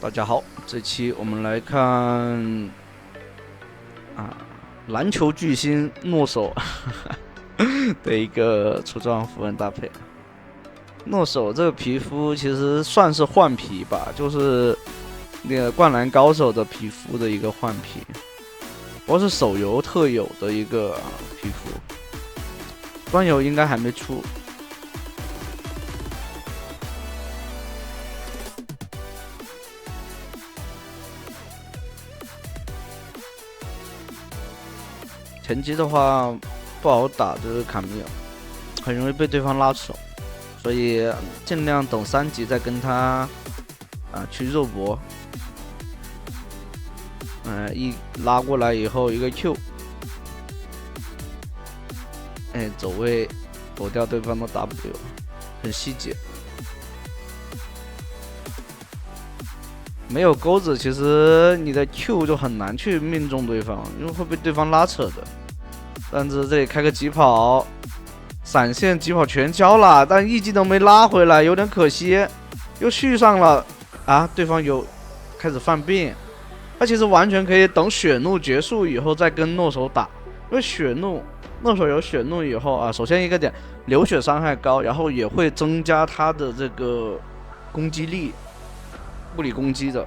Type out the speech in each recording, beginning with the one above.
大家好，这期我们来看篮球巨星诺手的一个出装符文搭配。诺手这个皮肤其实算是换皮吧，就是那个灌篮高手的皮肤的一个换皮，不过是手游特有的一个皮肤，端游应该还没出。前期的话不好打，就是卡米尔，很容易被对方拉手，所以尽量等3级再跟他去肉搏。一拉过来以后一个 Q， 走位躲掉对方的 W， 很细节。没有钩子，其实你的 Q 就很难去命中对方，因为会被对方拉扯的。但是这里开个疾跑，闪现疾跑全交了，但一技能没拉回来，有点可惜。又续上了对方有开始犯病，他其实完全可以等血怒结束以后再跟诺手打，因为血怒诺手有血怒以后首先一个点流血伤害高，然后也会增加他的这个攻击力，物理攻击的。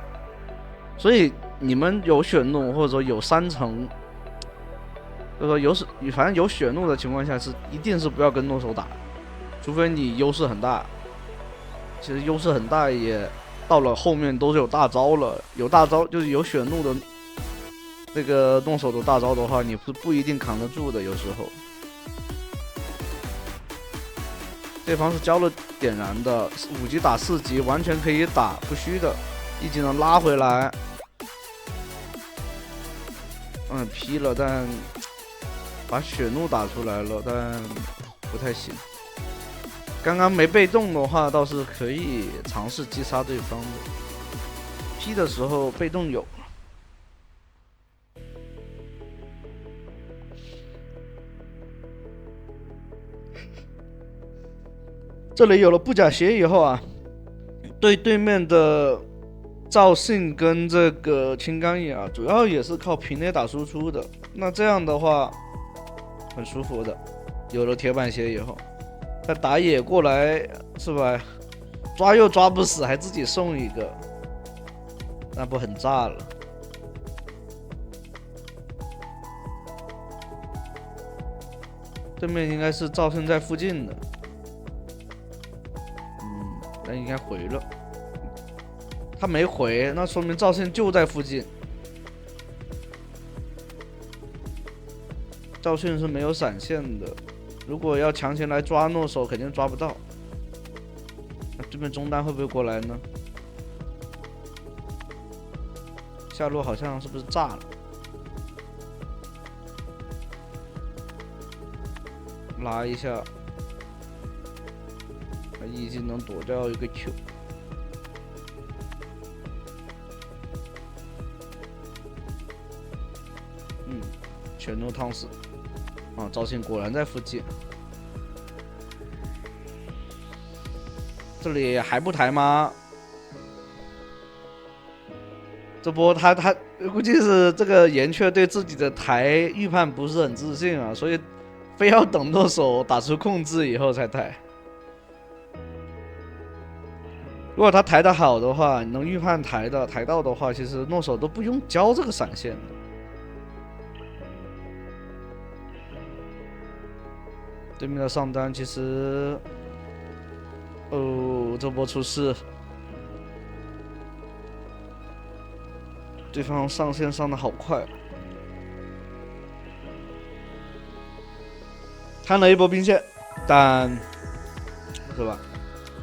所以你们有血怒或者说有3层。就是说反正有血怒的情况下，一定是不要跟诺手打，除非你优势很大。其实优势很大也到了后面都是有大招了，有大招就是有血怒的那个诺手的大招的话，你是不一定扛得住的。有时候对方是交了点燃的，5级打4级完全可以打，不虚的，一技能拉回来，劈了，但。把血怒打出来了，但不太行。刚刚没被动的话，倒是可以尝试击杀对方的。P 的时候被动有。这里有了布甲鞋以后对面的赵信跟这个青冈野主要也是靠平 A 打输出的。那这样的话。很舒服的，有了铁板鞋以后，他打野过来是吧？抓又抓不死，还自己送一个，那不很炸了？对面应该是赵胜在附近的，那应该回了。他没回，那说明赵胜就在附近。赵迅是没有闪现的，如果要强行来抓诺手，肯定抓不到。那对面中单会不会过来呢？下路好像是不是炸了？拉一下，一技能躲掉一个 Q。全都烫死。赵信果然在附近，这里还不抬吗？这波他估计是这个岩雀对自己的抬预判不是很自信所以非要等诺手打出控制以后才抬。如果他抬得好的话，能预判抬到的话，其实诺手都不用交这个闪现的。对面的上单其实，这波出事，对方上线上的好快，贪了一波兵线，但是吧，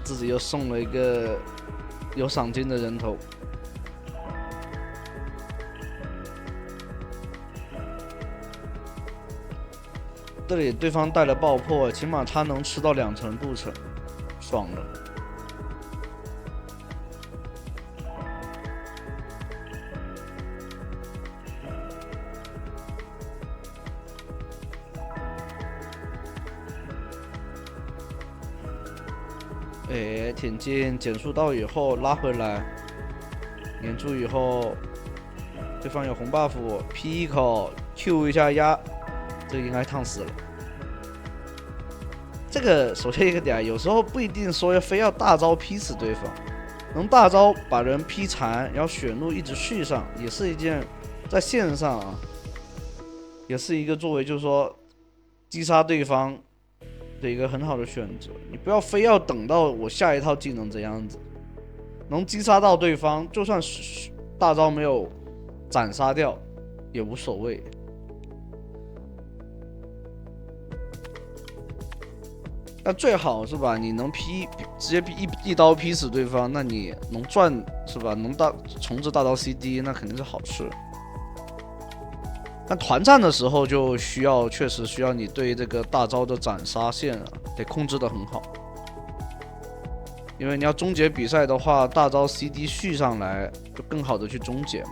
自己又送了一个有赏金的人头。这里对方带了爆破，起码他能吃到2层镀层，爽了。挺进减速到以后拉回来，粘住以后，对方有红 buff，P 一口 Q 一下压，这个应该烫死了。这个首先一个点，有时候不一定说非要大招劈死对方，能大招把人劈残，然后血路一直续上，也是一件在线上啊，也是一个作为就是说击杀对方的一个很好的选择。你不要非要等到我下一套技能这样子，能击杀到对方，就算大招没有斩杀掉也无所谓。那最好是吧？你能直接一刀劈死对方，那你能赚是吧？能重置大招 CD， 那肯定是好事。但团战的时候就确实需要你对这个大招的斩杀线啊，得控制得很好。因为你要终结比赛的话，大招 CD 续上来，就更好的去终结嘛。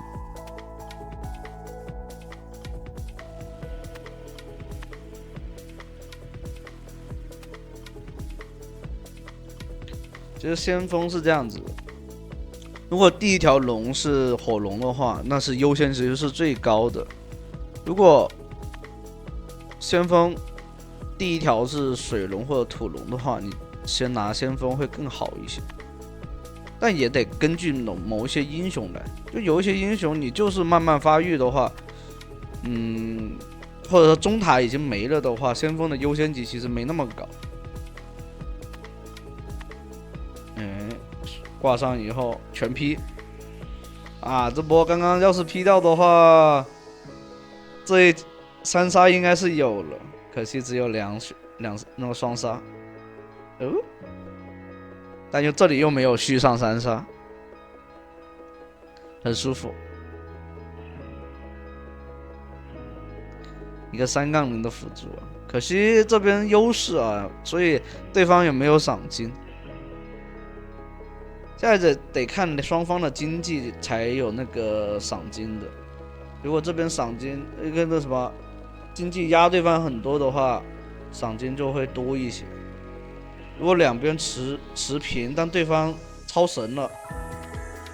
其实先锋是这样子的，如果第一条龙是火龙的话，那是优先值是最高的。如果先锋第一条是水龙或者土龙的话，你先拿先锋会更好一些。但也得根据某一些英雄来，就有一些英雄你就是慢慢发育的话，或者说中塔已经没了的话，先锋的优先级其实没那么高。挂上以后全劈啊！这波刚刚要是劈掉的话，这3杀应该是有了，可惜只有两那个双杀。但这里又没有续上3杀，很舒服。一个3-0的辅助啊，可惜这边优势啊，所以对方也没有赏金。现在得看双方的经济才有那个赏金的。如果这边赏金一个那什么经济压对方很多的话，赏金就会多一些。如果两边持平，但对方超神了，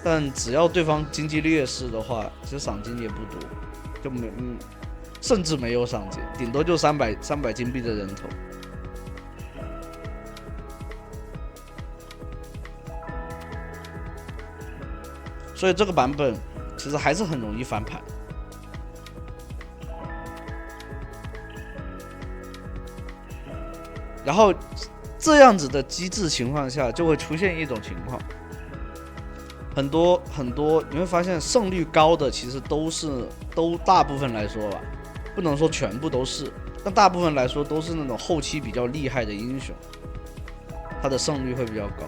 但只要对方经济劣势的话，其实赏金也不多，就甚至没有赏金，顶多就300金币的人头。所以这个版本其实还是很容易翻盘。然后这样子的机制情况下，就会出现一种情况，很多你会发现胜率高的其实都大部分来说吧，不能说全部都是，但大部分来说都是那种后期比较厉害的英雄，他的胜率会比较高。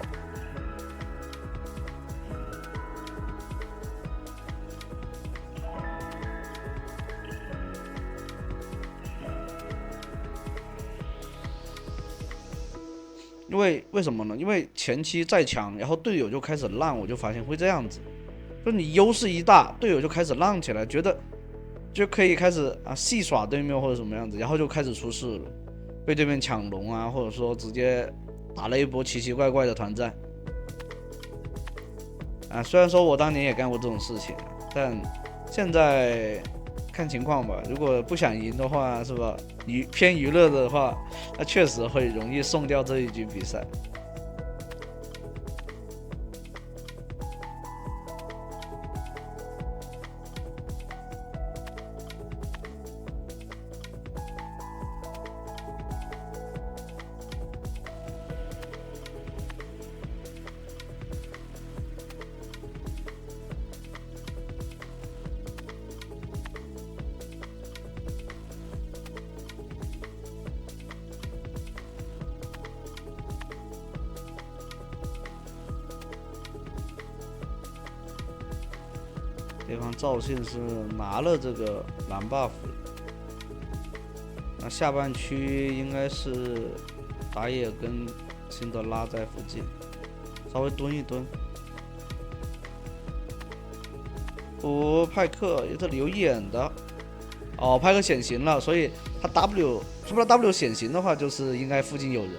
为什么呢？因为前期再强，然后队友就开始浪，我就发现会这样子，就你优势一大，队友就开始浪起来，觉得就可以开始戏耍对面或者什么样子，然后就开始出事了，被对面抢龙啊，或者说直接打了一波奇奇怪怪的团战。虽然说我当年也干过这种事情，但现在看情况吧，如果不想赢的话，是吧？偏娱乐的话，那确实会容易送掉这一局比赛。对方赵信是拿了这个蓝 buff， 那下半区应该是打野跟辛德拉在附近，稍微蹲一蹲。派克这里有眼的，派克显形了，所以他 W 是不是 W 显形的话，就是应该附近有人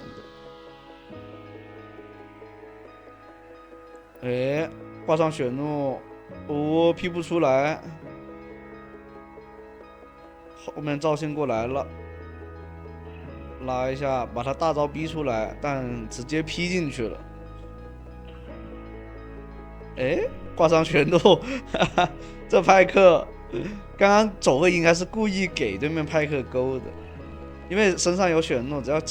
的。挂上血怒。哦，劈不出来，后面赵信过来了，拉一下，把他大招逼出来，但直接劈进去了。哎，挂上拳头，哈哈，这派克刚刚走位应该是故意给对面派克勾的，因为身上有血怒，只要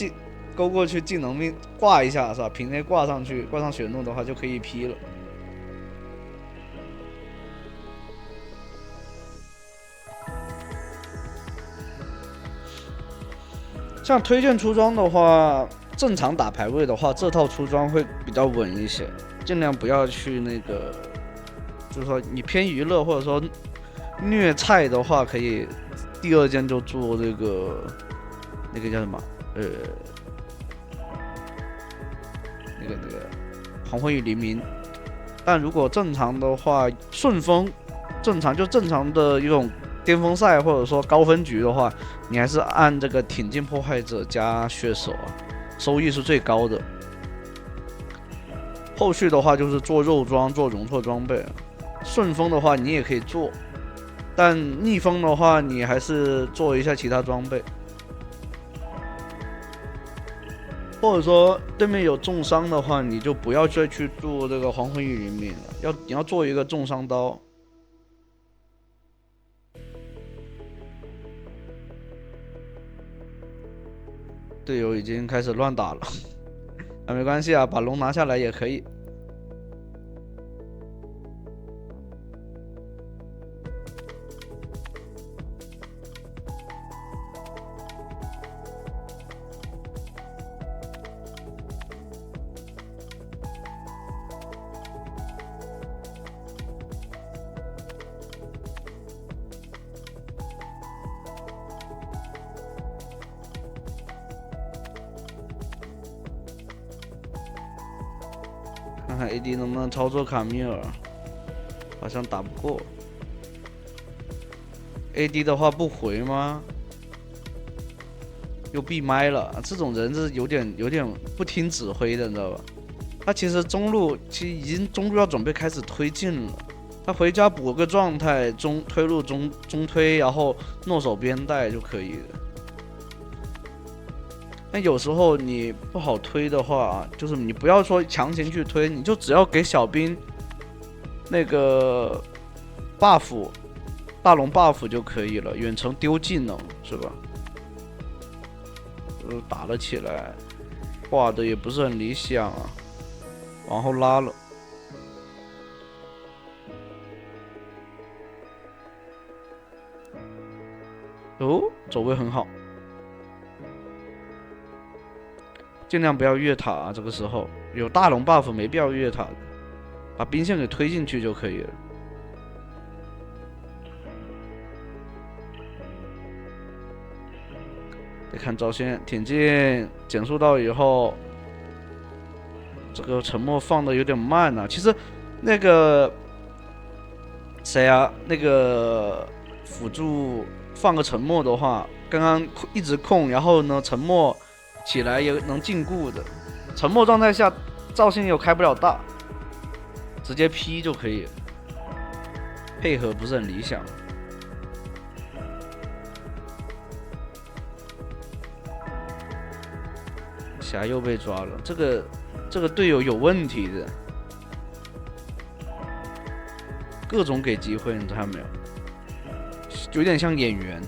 勾过去技能命挂一下是吧？平 A 挂上去，挂上血怒的话就可以劈了。像推荐出装的话，正常打排位的话，这套出装会比较稳一些，尽量不要去那个，就是说你偏娱乐或者说虐菜的话，可以第二件就做这个那个叫什么那个黄昏与黎明。但如果正常的话，顺风正常的一种巅峰赛或者说高分局的话，你还是按这个挺进破坏者加血手啊，收益是最高的。后续的话就是做肉装、做容错装备。顺风的话你也可以做，但逆风的话你还是做一下其他装备。或者说对面有重伤的话，你就不要再去做这个黄昏与黎明了，你要做一个重伤刀。队友已经开始乱打了，啊，没关系啊，把龙拿下来也可以。看看 AD 能不能操作卡米尔，好像打不过。AD 的话不回吗？又闭麦了，这种人是有点不听指挥的，你知道吧？他其实已经中路要准备开始推进了，他回家补个状态，推入中推，然后诺手边带就可以了。但有时候你不好推的话，就是你不要说强行去推，你就只要给小兵那个 buff 大龙 buff 就可以了，远程丢技能是吧？打了起来，挂的也不是很理想啊，往后拉了。哦，走位很好。尽量不要越塔啊！这个时候有大龙 buff， 没必要越塔，把兵线给推进去就可以了。得看招线挺进减速到以后，这个沉默放的有点慢啊。其实那个谁啊，那个辅助放个沉默的话，刚刚一直控，然后呢沉默起来也能禁锢的。沉默状态下，赵信又开不了大，直接劈就可以了，配合不是很理想。霞又被抓了，这个队友有问题的，各种给机会，你看到没有？有点像演员。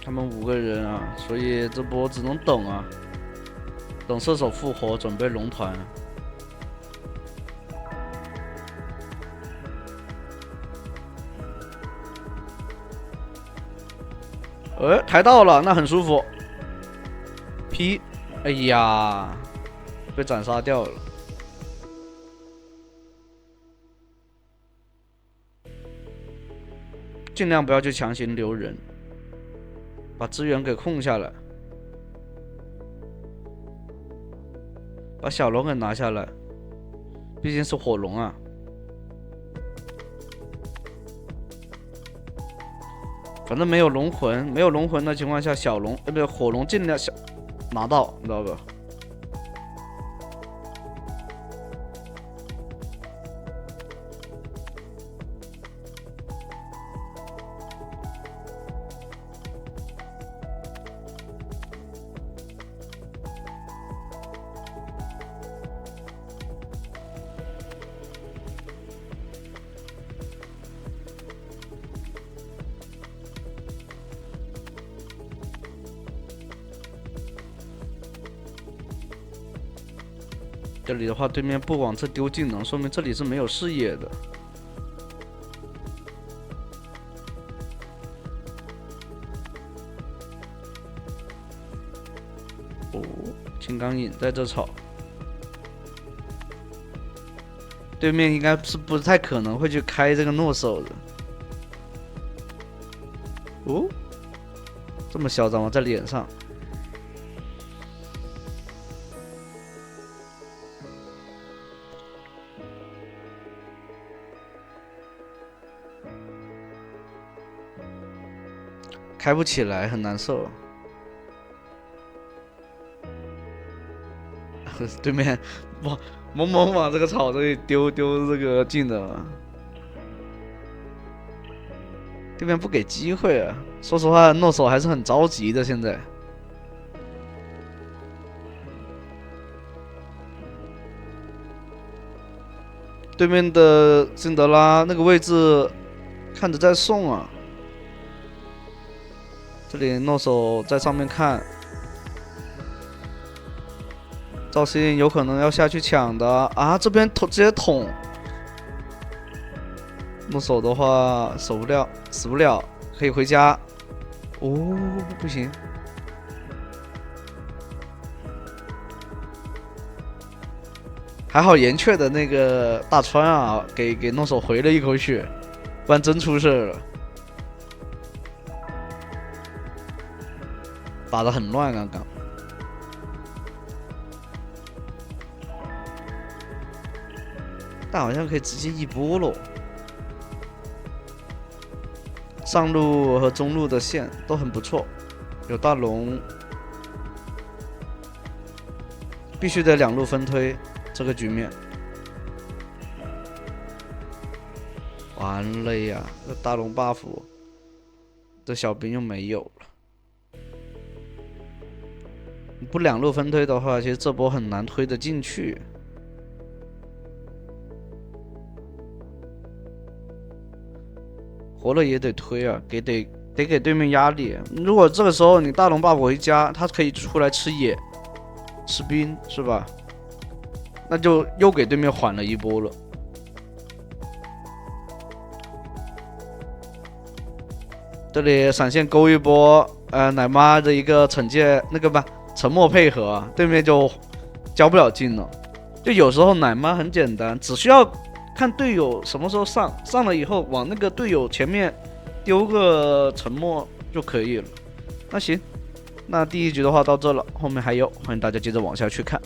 他们5个人啊，所以这波只能等啊，等射手复活，准备龙团。抬到了，那很舒服。P， 哎呀，被斩杀掉了。尽量不要去强行留人，把资源给控下来，把小龙给拿下来，毕竟是火龙啊。反正没有龙魂，没有龙魂的情况下，小龙不对，火龙尽量拿到，你知道吧？这里的话，对面不往这丢技能，说明这里是没有视野的。哦，金刚影在这炒，对面应该是不太可能会去开这个诺手的。哦，这么嚣张吗？在脸上。开不起来，很难受。对面哇，猛往这个草这里丢这个技能，对面不给机会啊！说实话，诺手还是很着急的。现在，对面的辛德拉那个位置看着在送啊。这里诺手在上面看，赵鑫有可能要下去抢的啊！这边直接捅，诺手的话守不了，死不了，可以回家。哦，不行，还好岩雀的那个大川啊，给诺手回了一口血，不然真出事了。打得很乱，刚刚。但好像可以直接一波喽。上路和中路的线都很不错，有大龙，必须得2路分推这个局面。完了呀，这大龙 buff， 这小兵又没有了。不2路分推的话，其实这波很难推得进去。活了也得推啊，得给对面压力。如果这个时候你大龙 buff 回家，他可以出来吃野、吃兵，是吧？那就又给对面缓了一波了。这里闪现勾一波，奶妈的一个惩戒那个吧，沉默配合，对面就交不了劲了。就有时候奶妈很简单，只需要看队友什么时候上了以后，往那个队友前面丢个沉默就可以了。那行，那第一局的话到这了，后面还有，欢迎大家接着往下去看。